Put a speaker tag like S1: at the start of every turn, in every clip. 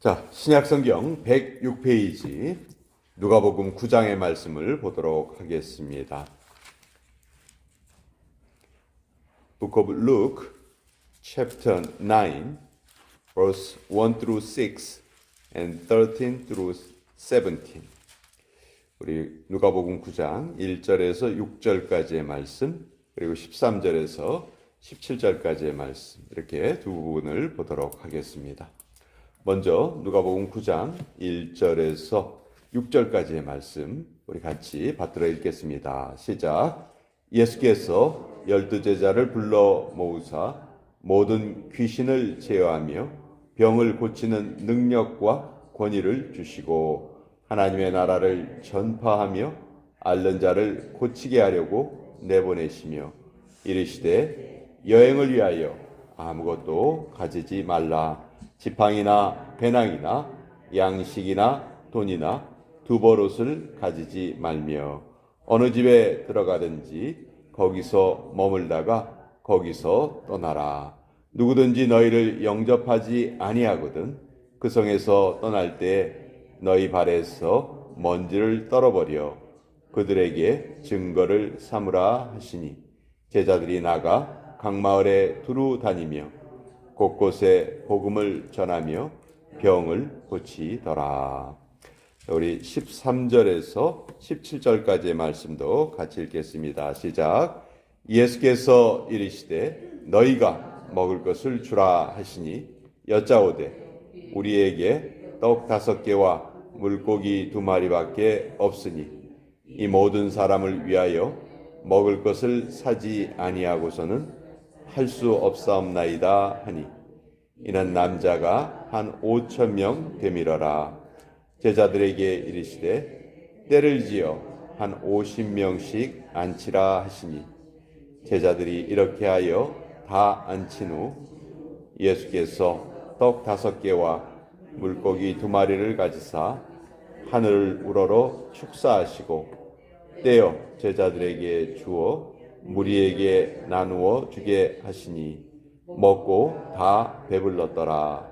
S1: 자, 신약성경 106페이지 누가복음 9장의 말씀을 보도록 하겠습니다. Book of Luke, chapter 9, verse 1 through 6 and 13 through 17. 우리 누가복음 9장 1절에서 6절까지의 말씀, 그리고 13절에서 17절까지의 말씀, 이렇게 두 부분을 보도록 하겠습니다. 먼저 누가복음 9장 1절에서 6절까지의 말씀 우리 같이 받들어 읽겠습니다. 시작. 예수께서 12제자를 불러 모으사 모든 귀신을 제어하며 병을 고치는 능력과 권위를 주시고 하나님의 나라를 전파하며 앓는 자를 고치게 하려고 내보내시며 이르시되 여행을 위하여 아무것도 가지지 말라. 지팡이나 배낭이나 양식이나 돈이나 두벌옷을 가지지 말며 어느 집에 들어가든지 거기서 머물다가 거기서 떠나라. 누구든지 너희를 영접하지 아니하거든 그 성에서 떠날 때 너희 발에서 먼지를 떨어버려 그들에게 증거를 삼으라 하시니 제자들이 나가 각 마을에 두루 다니며 곳곳에 복음을 전하며 병을 고치더라. 우리 13절에서 17절까지의 말씀도 같이 읽겠습니다. 시작. 예수께서 이르시되 너희가 먹을 것을 주라 하시니 여짜오되 우리에게 떡 5개와 물고기 2마리밖에 없으니 이 모든 사람을 위하여 먹을 것을 사지 아니하고서는 할 수 없사옵나이다 하니 이는 남자가 한 5,000명 되밀어라. 제자들에게 이르시되 때를 지어 한 50명씩 앉히라 하시니 제자들이 이렇게 하여 다 앉힌 후 예수께서 떡 5개와 물고기 2마리를 가지사 하늘을 우러러 축사하시고 떼어 제자들에게 주어 무리에게 나누어 주게 하시니 먹고 다 배불렀더라.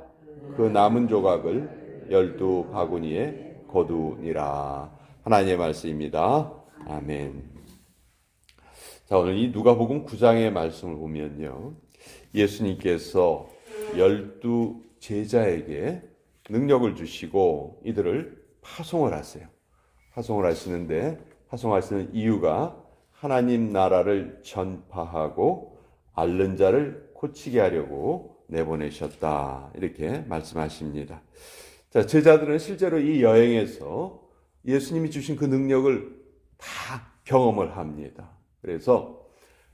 S1: 그 남은 조각을 12바구니에 거두니라. 하나님의 말씀입니다. 아멘. 자, 오늘 이 누가복음 9장의 말씀을 보면요, 예수님께서 12제자에게 능력을 주시고 이들을 파송을 하세요. 파송을 하시는데 파송하시는 이유가 하나님 나라를 전파하고 앓는 자를 고치게 하려고 내보내셨다. 이렇게 말씀하십니다. 자, 제자들은 실제로 이 여행에서 예수님이 주신 그 능력을 다 경험을 합니다. 그래서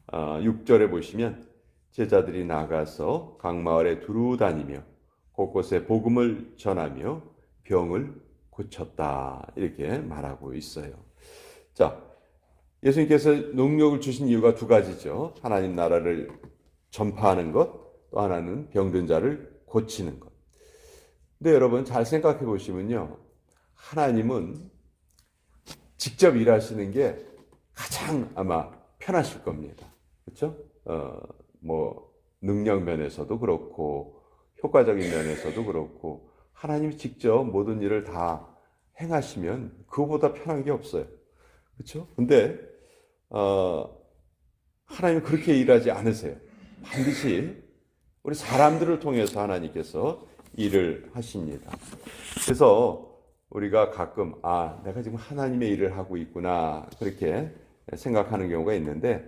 S1: 6절에 보시면 제자들이 나가서 각 마을에 두루 다니며 곳곳에 복음을 전하며 병을 고쳤다. 이렇게 말하고 있어요. 자, 예수님께서 능력을 주신 이유가 두 가지죠. 하나님 나라를 전파하는 것, 또 하나는 병든 자를 고치는 것. 근데 여러분 잘 생각해 보시면요, 하나님은 직접 일하시는 게 가장 아마 편하실 겁니다. 그렇죠? 능력 면에서도 그렇고 효과적인 면에서도 그렇고 하나님이 직접 모든 일을 다 행하시면 그거보다 편한 게 없어요. 그렇죠? 근데 하나님은 그렇게 일하지 않으세요. 반드시 우리 사람들을 통해서 하나님께서 일을 하십니다. 그래서 우리가 가끔 내가 지금 하나님의 일을 하고 있구나 그렇게 생각하는 경우가 있는데,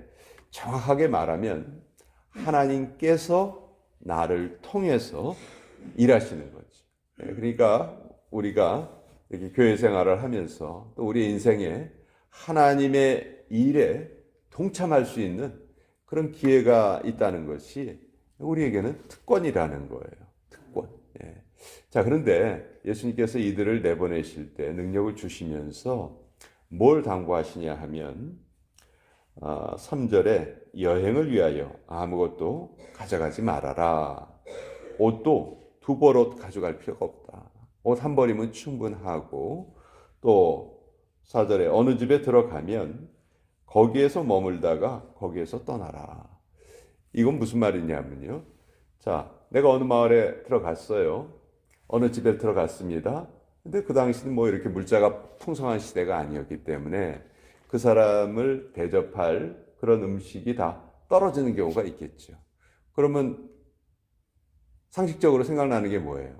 S1: 정확하게 말하면 하나님께서 나를 통해서 일하시는 거죠. 그러니까 우리가 이렇게 교회 생활을 하면서 또 우리 인생에 하나님의 일에 동참할 수 있는 그런 기회가 있다는 것이 우리에게는 특권이라는 거예요. 특권. 예. 자, 그런데 예수님께서 이들을 내보내실 때 능력을 주시면서 뭘 당부하시냐 하면 3절에 여행을 위하여 아무것도 가져가지 말아라. 옷도 2벌옷 가져갈 필요가 없다. 옷 한 벌이면 충분하고, 또 4절에 어느 집에 들어가면 거기에서 머물다가 거기에서 떠나라. 이건 무슨 말이냐면요, 자, 내가 어느 마을에 들어갔어요. 어느 집에 들어갔습니다. 근데 그 당시는 뭐 이렇게 물자가 풍성한 시대가 아니었기 때문에 그 사람을 대접할 그런 음식이 다 떨어지는 경우가 있겠죠. 그러면 상식적으로 생각나는 게 뭐예요?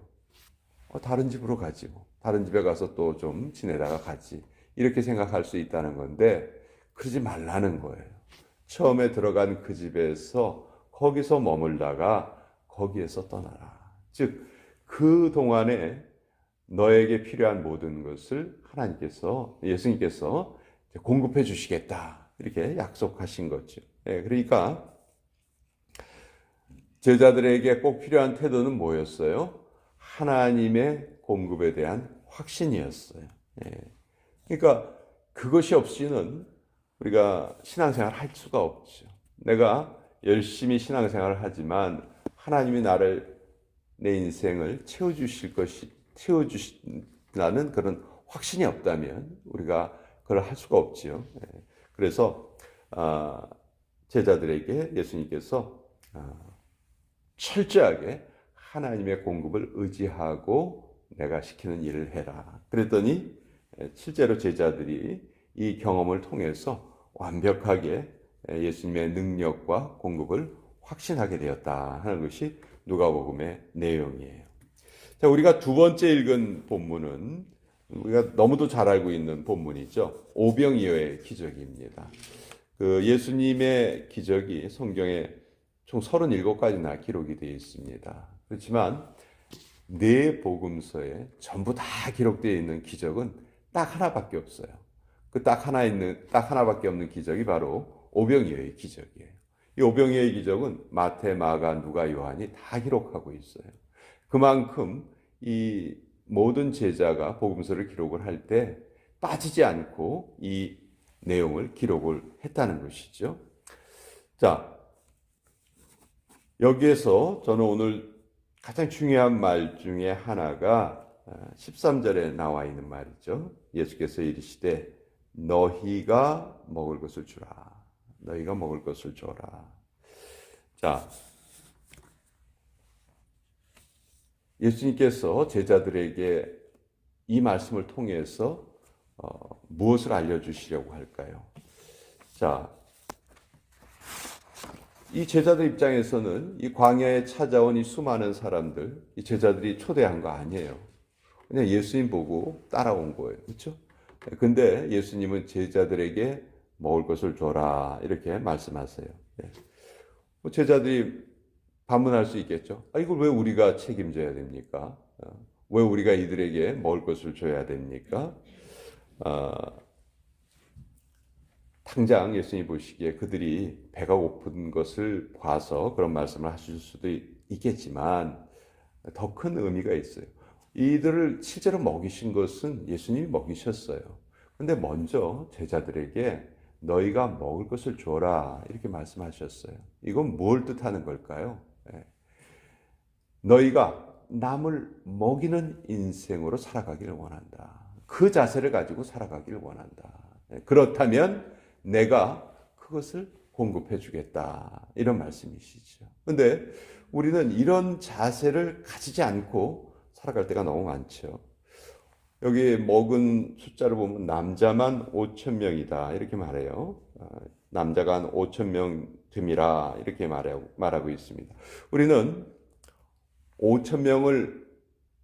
S1: 다른 집으로 가지 뭐. 다른 집에 가서 또 좀 지내다가 가지. 이렇게 생각할 수 있다는 건데 그러지 말라는 거예요. 처음에 들어간 그 집에서 거기서 머물다가 거기에서 떠나라. 즉, 그 동안에 너에게 필요한 모든 것을 하나님께서, 예수님께서 공급해 주시겠다. 이렇게 약속하신 거죠. 그러니까 제자들에게 꼭 필요한 태도는 뭐였어요? 하나님의 공급에 대한 확신이었어요. 그러니까 그것이 없이는 우리가 신앙생활을 할 수가 없죠. 내가 열심히 신앙생활을 하지만 하나님이 내 인생을 채워주신다는 그런 확신이 없다면 우리가 그걸 할 수가 없지요. 그래서 제자들에게 예수님께서 철저하게 하나님의 공급을 의지하고 내가 시키는 일을 해라. 그랬더니 실제로 제자들이 이 경험을 통해서 완벽하게 예수님의 능력과 공급을 확신하게 되었다 하는 것이 누가복음의 내용이에요. 자, 우리가 두 번째 읽은 본문은 우리가 너무도 잘 알고 있는 본문이죠. 오병이어의 기적입니다. 그 예수님의 기적이 성경에 총 37가지나 기록이 되어 있습니다. 그렇지만 네 복음서에 전부 다 기록되어 있는 기적은 딱 하나밖에 없어요. 그 딱 하나밖에 없는 기적이 바로 오병이어의 기적이에요. 이 오병이어의 기적은 마태, 마가, 누가, 요한이 다 기록하고 있어요. 그만큼 이 모든 제자가 복음서를 기록을 할 때 빠지지 않고 이 내용을 기록을 했다는 것이죠. 자, 여기에서 저는 오늘 가장 중요한 말 중에 하나가 13절에 나와 있는 말이죠. 예수께서 이르시되 너희가 먹을 것을 주라. 너희가 먹을 것을 줘라. 자, 예수님께서 제자들에게 이 말씀을 통해서 무엇을 알려주시려고 할까요? 자, 이 제자들 입장에서는 이 광야에 찾아온 이 수많은 사람들, 이 제자들이 초대한 거 아니에요. 그냥 예수님 보고 따라온 거예요. 그렇죠? 근데 예수님은 제자들에게 먹을 것을 줘라 이렇게 말씀하세요. 제자들이 반문할 수 있겠죠. 이걸 왜 우리가 책임져야 됩니까? 왜 우리가 이들에게 먹을 것을 줘야 됩니까? 당장 예수님이 보시기에 그들이 배가 고픈 것을 봐서 그런 말씀을 하실 수도 있겠지만 더 큰 의미가 있어요. 이들을 실제로 먹이신 것은 예수님이 먹이셨어요. 근데 먼저 제자들에게 너희가 먹을 것을 줘라 이렇게 말씀하셨어요. 이건 뭘 뜻하는 걸까요? 너희가 남을 먹이는 인생으로 살아가기를 원한다. 그 자세를 가지고 살아가기를 원한다. 그렇다면 내가 그것을 공급해 주겠다. 이런 말씀이시죠. 근데 우리는 이런 자세를 가지지 않고 살아갈 때가 너무 많죠. 여기 먹은 숫자를 보면 남자만 5,000명이다. 이렇게 말해요. 남자가 한 5,000명 됨이라 이렇게 말하고 있습니다. 우리는 5,000명을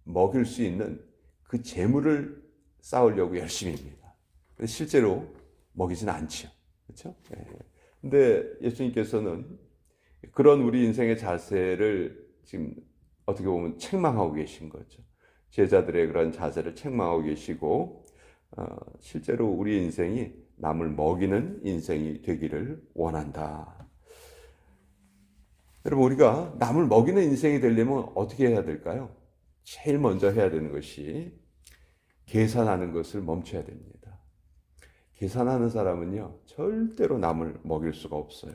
S1: 먹일 수 있는 그 재물을 쌓으려고 열심히입니다. 실제로 먹이진 않죠. 그렇죠? 근데 예수님께서는 그런 우리 인생의 자세를 지금 어떻게 보면 책망하고 계신 거죠. 제자들의 그런 자세를 책망하고 계시고 실제로 우리 인생이 남을 먹이는 인생이 되기를 원한다. 여러분, 우리가 남을 먹이는 인생이 되려면 어떻게 해야 될까요? 제일 먼저 해야 되는 것이 계산하는 것을 멈춰야 됩니다. 계산하는 사람은요, 절대로 남을 먹일 수가 없어요.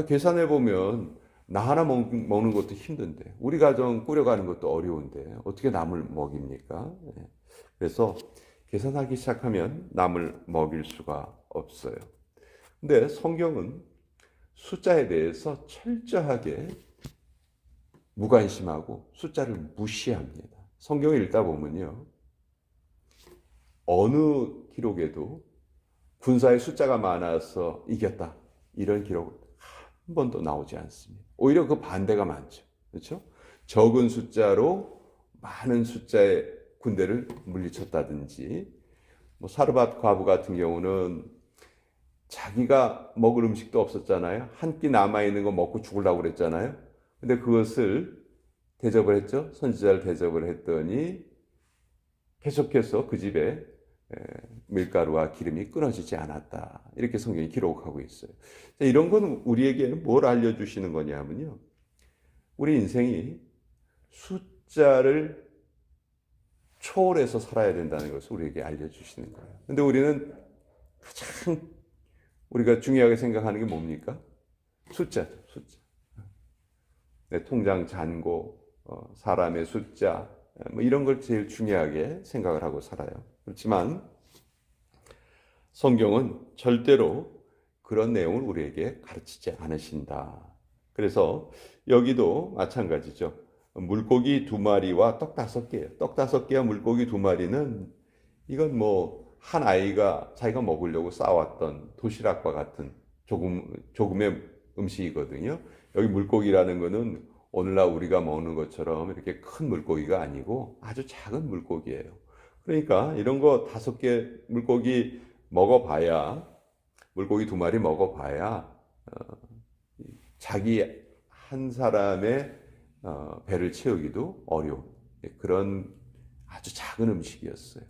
S1: 계산해 보면 나 하나 먹는 것도 힘든데, 우리 가정 꾸려가는 것도 어려운데 어떻게 남을 먹입니까? 그래서 계산하기 시작하면 남을 먹일 수가 없어요. 근데 성경은 숫자에 대해서 철저하게 무관심하고 숫자를 무시합니다. 성경을 읽다 보면요, 어느 기록에도 군사의 숫자가 많아서 이겼다, 이런 기록 한 번도 나오지 않습니다. 오히려 그 반대가 많죠. 그렇죠? 적은 숫자로 많은 숫자의 군대를 물리쳤다든지, 뭐 사르밧 과부 같은 경우는 자기가 먹을 음식도 없었잖아요. 한 끼 남아있는 거 먹고 죽으려고 그랬잖아요. 근데 그것을 대접을 했죠. 선지자를 대접을 했더니 계속해서 그 집에 밀가루와 기름이 끊어지지 않았다. 이렇게 성경이 기록하고 있어요. 이런 건 우리에게 뭘 알려주시는 거냐면요, 우리 인생이 숫자를 초월해서 살아야 된다는 것을 우리에게 알려주시는 거예요. 근데 우리는 가장 우리가 중요하게 생각하는 게 뭡니까? 숫자죠, 숫자. 내 통장 잔고, 사람의 숫자, 뭐 이런 걸 제일 중요하게 생각을 하고 살아요. 그렇지만 성경은 절대로 그런 내용을 우리에게 가르치지 않으신다. 그래서 여기도 마찬가지죠. 물고기 2마리와 떡 5개예요. 떡 5개와 물고기 2마리는 이건 뭐 한 아이가 자기가 먹으려고 싸왔던 도시락과 같은 조금의 음식이거든요. 여기 물고기라는 거는 오늘날 우리가 먹는 것처럼 이렇게 큰 물고기가 아니고 아주 작은 물고기예요. 그러니까 이런 거 5개 물고기 먹어봐야, 물고기 2마리 먹어봐야 자기 한 사람의 배를 채우기도 어려운 그런 아주 작은 음식이었어요.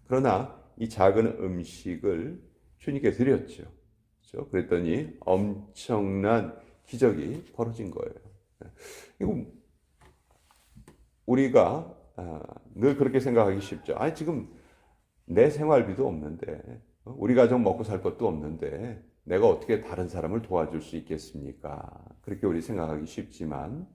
S1: 그러나 이 작은 음식을 주님께 드렸죠. 그렇죠? 그랬더니 엄청난 기적이 벌어진 거예요. 이거 우리가 늘 그렇게 생각하기 쉽죠. 아니, 지금 내 생활비도 없는데, 우리 가정 먹고 살 것도 없는데 내가 어떻게 다른 사람을 도와줄 수 있겠습니까? 그렇게 우리 생각하기 쉽지만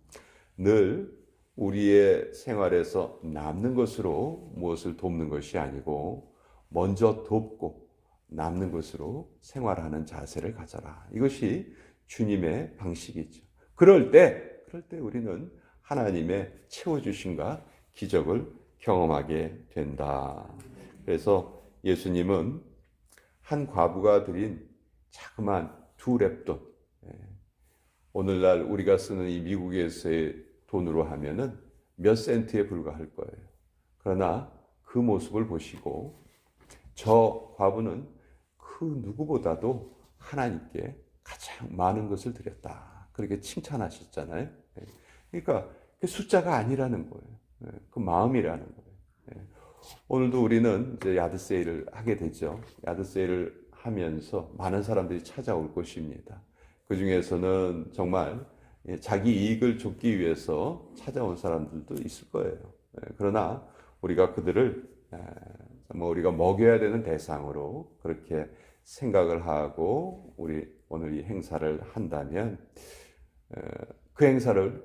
S1: 늘 우리의 생활에서 남는 것으로 무엇을 돕는 것이 아니고 먼저 돕고 남는 것으로 생활하는 자세를 가져라. 이것이 주님의 방식이죠. 그럴 때 우리는 하나님의 채워주심과 기적을 경험하게 된다. 그래서 예수님은 한 과부가 드린 자그만 2렙돈, 오늘날 우리가 쓰는 이 미국에서의 돈으로 하면은 몇 센트에 불과할 거예요. 그러나 그 모습을 보시고 저 과부는 그 누구보다도 하나님께 가장 많은 것을 드렸다, 그렇게 칭찬하셨잖아요. 그러니까 그 숫자가 아니라는 거예요. 그 마음이라는 거예요. 오늘도 우리는 이제 야드 세일을 하게 되죠. 야드 세일을 하면서 많은 사람들이 찾아올 것입니다. 그 중에서는 정말 자기 이익을 쫓기 위해서 찾아온 사람들도 있을 거예요. 그러나 우리가 그들을 우리가 먹여야 되는 대상으로 그렇게 생각을 하고 우리 오늘 이 행사를 한다면 그 행사를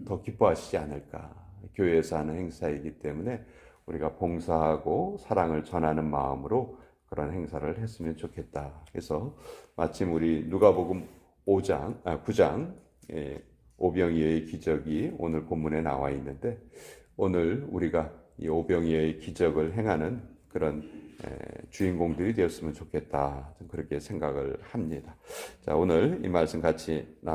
S1: 더 기뻐하시지 않을까. 교회에서 하는 행사이기 때문에 우리가 봉사하고 사랑을 전하는 마음으로 그런 행사를 했으면 좋겠다. 그래서 마침 우리 누가복음 9장 오병이어의 기적이 오늘 본문에 나와 있는데, 오늘 우리가 이 오병이어의 기적을 행하는 그런 주인공들이 되었으면 좋겠다, 그렇게 생각을 합니다. 자, 오늘 이 말씀 같이